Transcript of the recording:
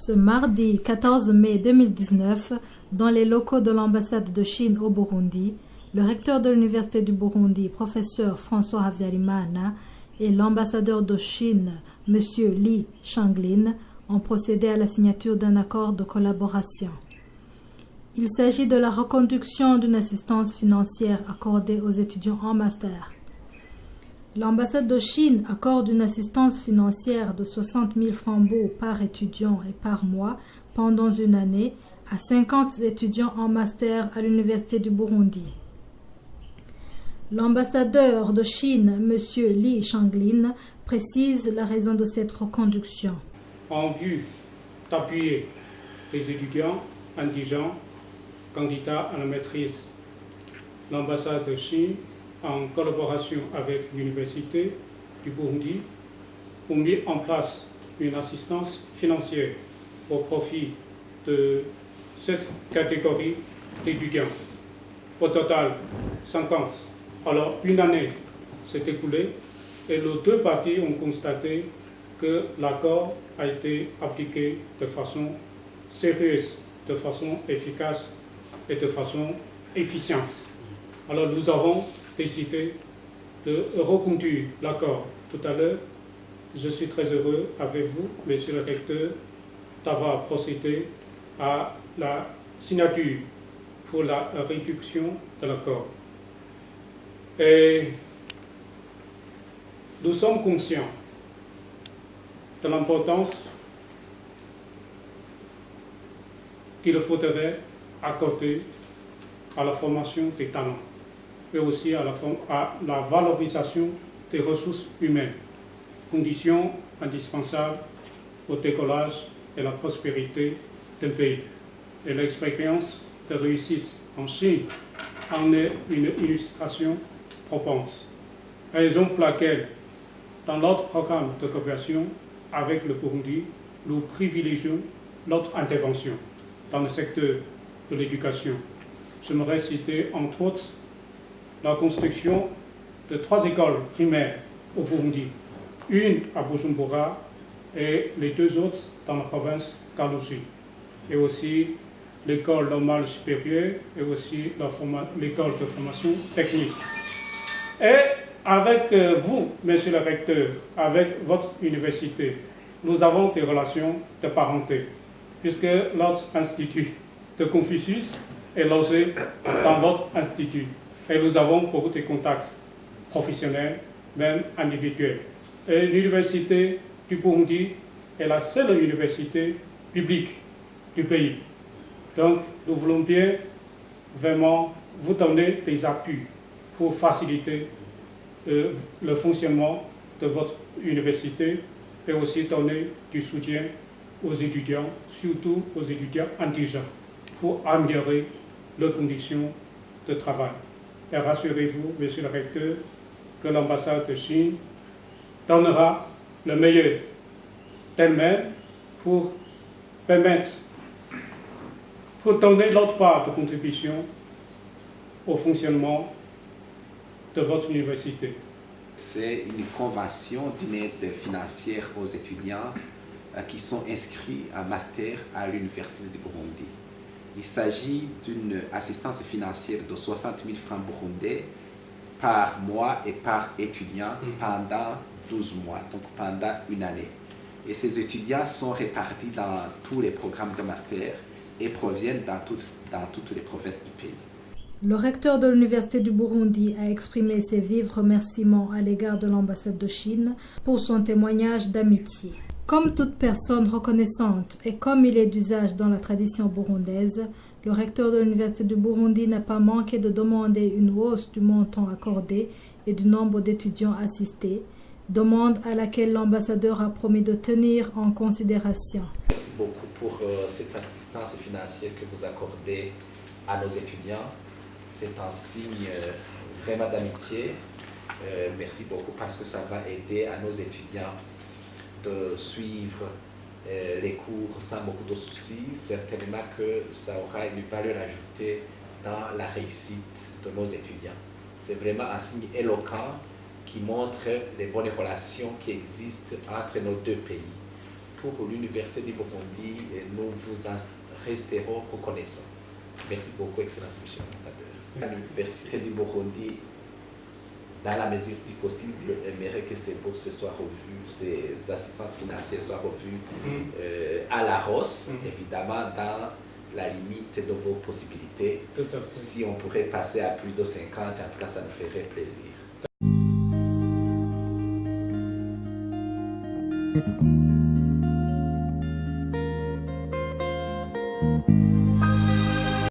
Ce mardi 14 mai 2019, dans les locaux de l'ambassade de Chine au Burundi, le recteur de l'Université du Burundi, professeur François Habyarimana, et l'ambassadeur de Chine, M. Li Shanglin, ont procédé à la signature d'un accord de collaboration. Il s'agit de la reconduction d'une assistance financière accordée aux étudiants en master. L'ambassade de Chine accorde une assistance financière de 60 000 francs par étudiant et par mois pendant une année à 50 étudiants en master à l'Université du Burundi. L'ambassadeur de Chine, M. Li Shanglin, précise la raison de cette reconduction. En vue d'appuyer les étudiants indigents candidats à la maîtrise, l'ambassade de Chine, en collaboration avec l'Université du Burundi, ont mis en place une assistance financière au profit de cette catégorie d'étudiants. Au total, 50. Alors, une année s'est écoulée et les deux parties ont constaté que l'accord a été appliqué de façon sérieuse, de façon efficace et de façon efficiente. Alors, nous avons décidé de reconduire l'accord tout à l'heure. Je suis très heureux avec vous, monsieur le recteur, d'avoir procédé à la signature pour la réduction de l'accord. Et nous sommes conscients de l'importance qu'il faudrait accorder à la formation des talents, mais aussi à la valorisation des ressources humaines, condition indispensable au décollage et la prospérité d'un pays. Et l'expérience de réussite en Chine en est une illustration probante. Raison pour laquelle, dans notre programme de coopération avec le Burundi, nous privilégions notre intervention dans le secteur de l'éducation. J'aimerais citer entre autres la construction de 3 écoles primaires au Burundi, une à Bujumbura et les 2 autres dans la province Kalouchi, et aussi l'école normale supérieure et aussi l'école de formation technique. Et avec vous, monsieur le recteur, avec votre université, nous avons des relations de parenté, puisque notre institut de Confucius est logé dans votre institut. Et nous avons beaucoup de contacts professionnels, même individuels. Et l'université du Burundi est la seule université publique du pays. Donc, nous voulons bien vraiment vous donner des appuis pour faciliter le fonctionnement de votre université et aussi donner du soutien aux étudiants, surtout aux étudiants indigents, pour améliorer leurs conditions de travail. Et rassurez-vous, monsieur le recteur, que l'ambassade de Chine donnera le meilleur d'elle-même pour permettre, pour donner notre part de contribution au fonctionnement de votre université. C'est une convention d'une aide financière aux étudiants qui sont inscrits en master à l'Université du Burundi. Il s'agit d'une assistance financière de 60 000 francs burundais par mois et par étudiant pendant 12 mois, donc pendant une année. Et ces étudiants sont répartis dans tous les programmes de master et proviennent dans toutes les provinces du pays. Le recteur de l'Université du Burundi a exprimé ses vifs remerciements à l'égard de l'ambassade de Chine pour son témoignage d'amitié. Comme toute personne reconnaissante et comme il est d'usage dans la tradition burundaise, le recteur de l'Université du Burundi n'a pas manqué de demander une hausse du montant accordé et du nombre d'étudiants assistés, demande à laquelle l'ambassadeur a promis de tenir en considération. Merci beaucoup pour cette assistance financière que vous accordez à nos étudiants. C'est un signe vraiment d'amitié. Merci beaucoup parce que ça va aider à nos étudiants de suivre les cours sans beaucoup de soucis. Certainement que ça aura une valeur ajoutée dans la réussite de nos étudiants. C'est vraiment un signe éloquent qui montre les bonnes relations qui existent entre nos deux pays. pour l'Université du Burundi, nous vous en resterons reconnaissants. Merci beaucoup, Excellence Monsieur l'ambassadeur. L'Université du Burundi, dans la mesure du possible, aimerait que ces bourses soient revues, ces assistances financières soient revues à la hausse, évidemment dans la limite de vos possibilités. Tout à fait. Si on pourrait passer à plus de 50, en tout cas, ça nous ferait plaisir.